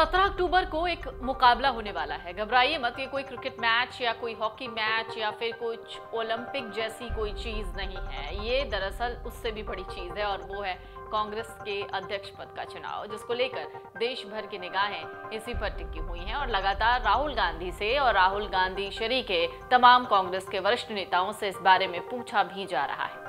17 अक्टूबर को एक मुकाबला होने वाला है। घबराइए मत, ये कोई क्रिकेट मैच या कोई हॉकी मैच या फिर कुछ ओलंपिक जैसी कोई चीज नहीं है। ये दरअसल उससे भी बड़ी चीज है और वो है कांग्रेस के अध्यक्ष पद का चुनाव, जिसको लेकर देश भर की निगाहें इसी पर टिकी हुई हैं और लगातार राहुल गांधी से और राहुल गांधी शरीके तमाम कांग्रेस के वरिष्ठ नेताओं से इस बारे में पूछा भी जा रहा है।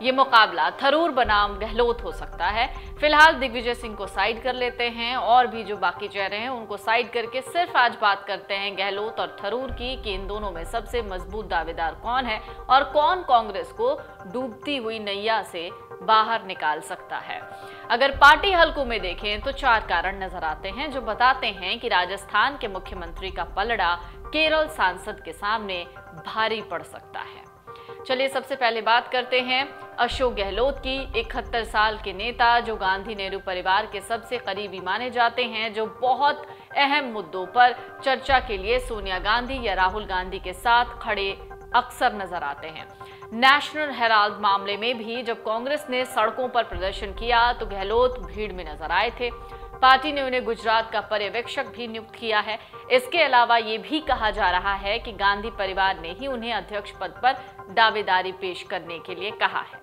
ये मुकाबला थरूर बनाम गहलोत हो सकता है। फिलहाल दिग्विजय सिंह को साइड कर लेते हैं और भी जो बाकी चेहरे हैं उनको साइड करके सिर्फ आज बात करते हैं गहलोत और थरूर की कि इन दोनों में सबसे मजबूत दावेदार कौन है और कौन कांग्रेस को डूबती हुई नैया से बाहर निकाल सकता है। अगर पार्टी हलकों में देखें तो 4 कारण नजर आते हैं जो बताते हैं कि राजस्थान के मुख्यमंत्री का पलड़ा केरल सांसद के सामने भारी पड़ सकता है। चलिए सबसे पहले बात करते हैं अशोक गहलोत की। 71 साल के नेता जो गांधी नेहरू परिवार के सबसे करीबी माने जाते हैं, जो बहुत अहम मुद्दों पर चर्चा के लिए सोनिया गांधी या राहुल गांधी के साथ खड़े अक्सर नजर आते हैं। नेशनल हेराल्ड मामले में भी जब कांग्रेस ने सड़कों पर प्रदर्शन किया तो गहलोत भीड़ में नजर आए थे। पार्टी ने उन्हें गुजरात का पर्यवेक्षक भी नियुक्त किया है। इसके अलावा ये भी कहा जा रहा है कि गांधी परिवार ने ही उन्हें अध्यक्ष पद पर दावेदारी पेश करने के लिए कहा है।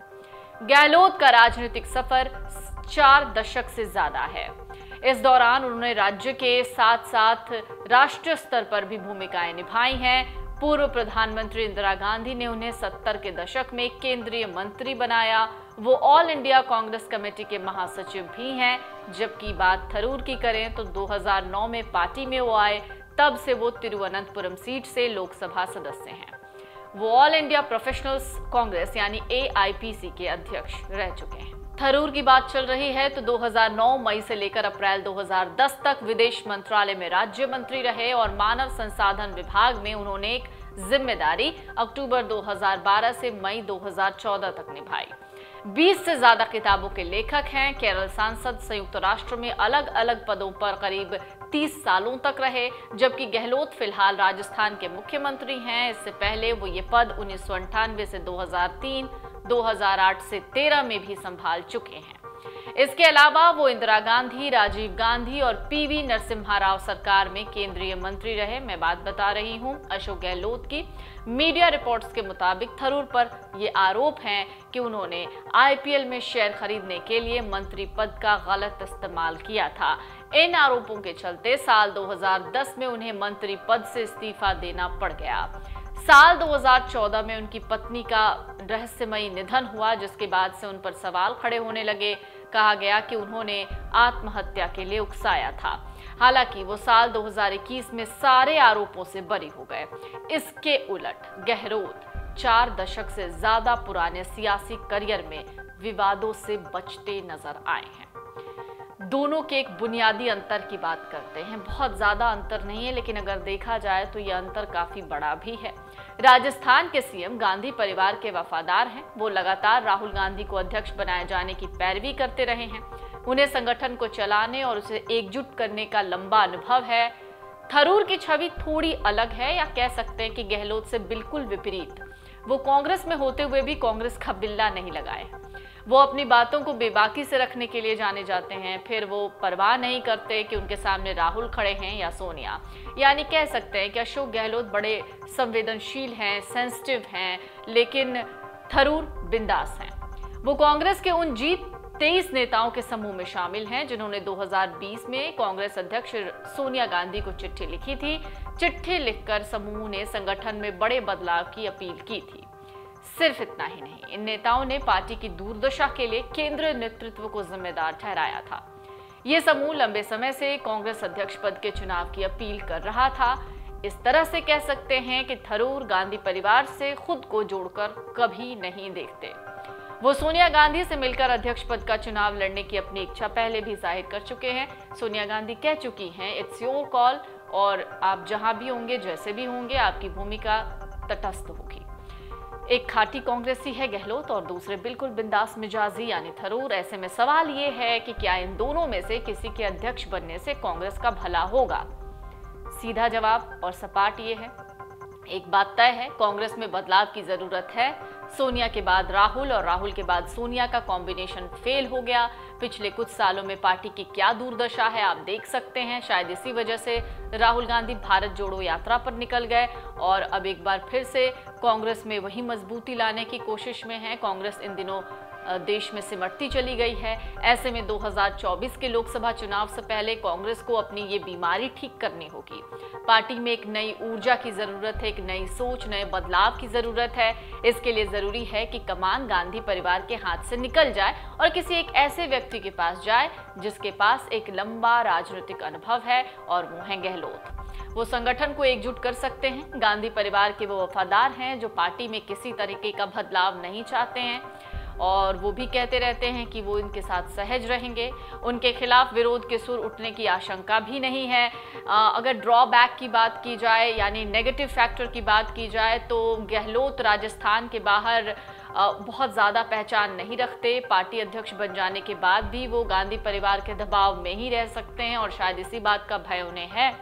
गहलोत का राजनीतिक सफर 4 दशक से ज्यादा है। इस दौरान उन्होंने राज्य के साथ साथ राष्ट्रीय स्तर पर भी भूमिकाएं निभाई हैं। पूर्व प्रधानमंत्री इंदिरा गांधी ने उन्हें 70 के दशक में केंद्रीय मंत्री बनाया। वो ऑल इंडिया कांग्रेस कमेटी के महासचिव भी हैं। जबकि बात थरूर की करें तो 2009 में पार्टी में वो आए, तब से वो तिरुवनंतपुरम सीट से लोकसभा सदस्य हैं। वो ऑल इंडिया प्रोफेशनल्स कांग्रेस यानी AIPC के अध्यक्ष रह चुके हैं। थरूर की बात चल रही है तो 2009 मई से लेकर अप्रैल 2010 तक विदेश मंत्रालय में राज्य मंत्री रहे और मानव संसाधन विभाग में उन्होंने एक जिम्मेदारी अक्टूबर 2012 से मई 2014 तक निभाई। 20 से ज्यादा किताबों के लेखक हैं। केरल सांसद, संयुक्त राष्ट्र में अलग अलग पदों पर करीब 30 सालों तक रहे, जबकि गहलोत फिलहाल राजस्थान के मुख्यमंत्री हैं। इससे पहले वो ये पद 1998 से 2003, 2008 से 13 में भी संभाल चुके हैं। इसके अलावा वो इंदिरा गांधी, राजीव गांधी और PV नरसिम्हा राव सरकार में केंद्रीय मंत्री रहे। मैं बात बता रही हूं अशोक गहलोत की। मीडिया रिपोर्ट्स के मुताबिक थरूर पर ये आरोप हैं कि उन्होंने IPL में शेयर खरीदने के लिए मंत्री पद का गलत इस्तेमाल किया था। इन आरोपों के चलते साल 2010 में उन्हें मंत्री पद से इस्तीफा देना पड़ गया। साल 2014 में उनकी पत्नी का रहस्यमयी निधन हुआ, जिसके बाद से उन पर सवाल खड़े होने लगे। कहा गया कि उन्होंने आत्महत्या के लिए उकसाया था। हालांकि वो साल 2021 में सारे आरोपों से बरी हो गए। इसके उलट गहलोत 4 दशक से ज्यादा पुराने सियासी करियर में विवादों से बचते नजर आए हैं। दोनों के एक बुनियादी अंतर की बात करते हैं। बहुत ज्यादा अंतर नहीं है, लेकिन अगर देखा जाए तो यह अंतर काफी बड़ा भी है। राजस्थान के CM गांधी परिवार के वफादार हैं। वो लगातार राहुल गांधी को अध्यक्ष बनाए जाने की पैरवी करते रहे हैं। उन्हें संगठन को चलाने और उसे एकजुट करने का लंबा अनुभव है। थरूर की छवि थोड़ी अलग है, या कह सकते हैं कि गहलोत से बिल्कुल विपरीत। वो कांग्रेस में होते हुए भी कांग्रेस का बिल्ला नहीं लगाए। वो अपनी बातों को बेबाकी से रखने के लिए जाने जाते हैं। फिर वो परवाह नहीं करते कि उनके सामने राहुल खड़े हैं या सोनिया। यानी कह सकते हैं कि अशोक गहलोत बड़े संवेदनशील हैं, सेंसिटिव हैं, लेकिन थरूर बिंदास हैं। वो कांग्रेस के उन G23 नेताओं के समूह में शामिल हैं जिन्होंने 2020 में कांग्रेस अध्यक्ष सोनिया गांधी को चिट्ठी लिखी थी। चिट्ठी लिखकर समूह ने संगठन में बड़े बदलाव की अपील की थी। सिर्फ इतना ही नहीं, इन नेताओं ने पार्टी की दुर्दशा के लिए केंद्रीय नेतृत्व को जिम्मेदार ठहराया था। यह समूह लंबे समय से कांग्रेस अध्यक्ष पद के चुनाव की अपील कर रहा था। इस तरह से कह सकते हैं कि थरूर गांधी परिवार से खुद को जोड़कर कभी नहीं देखते। वो सोनिया गांधी से मिलकर अध्यक्ष पद का चुनाव लड़ने की अपनी इच्छा पहले भी जाहिर कर चुके हैं। सोनिया गांधी कह चुकी हैं, इट्स योर कॉल, और आप जहां भी होंगे, जैसे भी होंगे, आपकी भूमिका तटस्थ होगी। एक खाटी कांग्रेसी है गहलोत और दूसरे बिल्कुल बिंदास मिजाजी यानी थरूर। ऐसे में सवाल ये है कि क्या इन दोनों में से किसी के अध्यक्ष बनने से कांग्रेस का भला होगा? सीधा जवाब और सपाट ये है, एक बात तय है, कांग्रेस में बदलाव की जरूरत है। सोनिया के बाद राहुल और राहुल के बाद सोनिया का कॉम्बिनेशन फेल हो गया। पिछले कुछ सालों में पार्टी की क्या दुर्दशा है आप देख सकते हैं। शायद इसी वजह से राहुल गांधी भारत जोड़ो यात्रा पर निकल गए और अब एक बार फिर से कांग्रेस में वही मजबूती लाने की कोशिश में है। कांग्रेस इन दिनों देश में सिमटती चली गई है। ऐसे में 2024 के लोकसभा चुनाव से पहले कांग्रेस को अपनी ये बीमारी ठीक करनी होगी। पार्टी में एक नई ऊर्जा की जरूरत है, एक नई सोच, नए बदलाव की जरूरत है। इसके लिए जरूरी है कि कमान गांधी परिवार के हाथ से निकल जाए और किसी एक ऐसे व्यक्ति के पास जाए जिसके पास एक लंबा राजनीतिक अनुभव है और वो है गहलोत। वो संगठन को एकजुट कर सकते हैं। गांधी परिवार के वो वफादार हैं जो पार्टी में किसी तरीके का बदलाव नहीं चाहते हैं और वो भी कहते रहते हैं कि वो इनके साथ सहज रहेंगे। उनके खिलाफ विरोध के सुर उठने की आशंका भी नहीं है। अगर ड्रॉबैक की बात की जाए यानी नेगेटिव फैक्टर की बात की जाए तो गहलोत राजस्थान के बाहर बहुत ज़्यादा पहचान नहीं रखते। पार्टी अध्यक्ष बन जाने के बाद भी वो गांधी परिवार के दबाव में ही रह सकते हैं और शायद इसी बात का भय उन्हें है।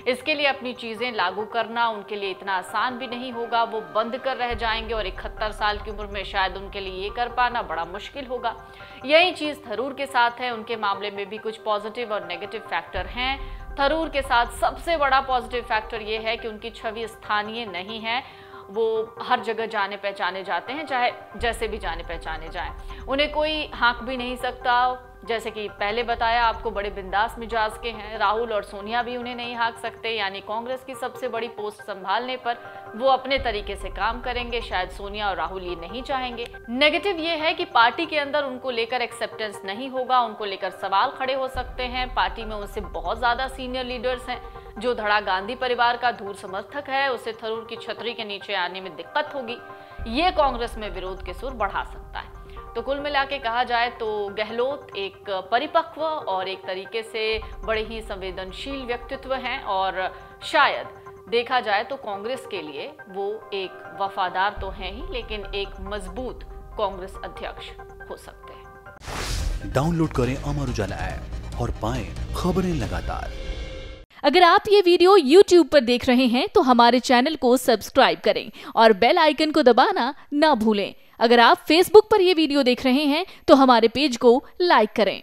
इसके लिए अपनी चीज़ें लागू करना उनके लिए इतना आसान भी नहीं होगा। वो बंद कर रह जाएंगे और 71 साल की उम्र में शायद उनके लिए ये कर पाना बड़ा मुश्किल होगा। यही चीज़ थरूर के साथ है। उनके मामले में भी कुछ पॉजिटिव और नेगेटिव फैक्टर हैं। थरूर के साथ सबसे बड़ा पॉजिटिव फैक्टर ये है कि उनकी छवि स्थानीय नहीं है। वो हर जगह जाने पहचाने जाते हैं, चाहे जैसे भी जाने पहचाने जाएं। उन्हें कोई हाँक भी नहीं सकता। जैसे कि पहले बताया आपको, बड़े बिंदास मिजाज के हैं। राहुल और सोनिया भी उन्हें नहीं हाँक सकते। यानी कांग्रेस की सबसे बड़ी पोस्ट संभालने पर वो अपने तरीके से काम करेंगे। शायद सोनिया और राहुल ये नहीं चाहेंगे। नेगेटिव ये है कि पार्टी के अंदर उनको लेकर एक्सेप्टेंस नहीं होगा। उनको लेकर सवाल खड़े हो सकते हैं। पार्टी में उनसे बहुत ज्यादा सीनियर लीडर्स हैं। जो धड़ा गांधी परिवार का धूर समर्थक है उसे थरूर की छतरी के नीचे आने में दिक्कत होगी। ये कांग्रेस में विरोध के सुर बढ़ा सकता है। तो कुल मिला के कहा जाए तो गहलोत एक परिपक्व और एक तरीके से बड़े ही संवेदनशील व्यक्तित्व हैं और शायद देखा जाए तो कांग्रेस के लिए वो एक वफादार तो हैं ही लेकिन एक मजबूत कांग्रेस अध्यक्ष हो सकते हैं। डाउनलोड करें अमर उजाला ऐप और पाएं खबरें लगातार। अगर आप ये वीडियो YouTube पर देख रहे हैं तो हमारे चैनल को सब्सक्राइब करें और बेल आइकन को दबाना ना भूलें। अगर आप Facebook पर ये वीडियो देख रहे हैं तो हमारे पेज को लाइक करें।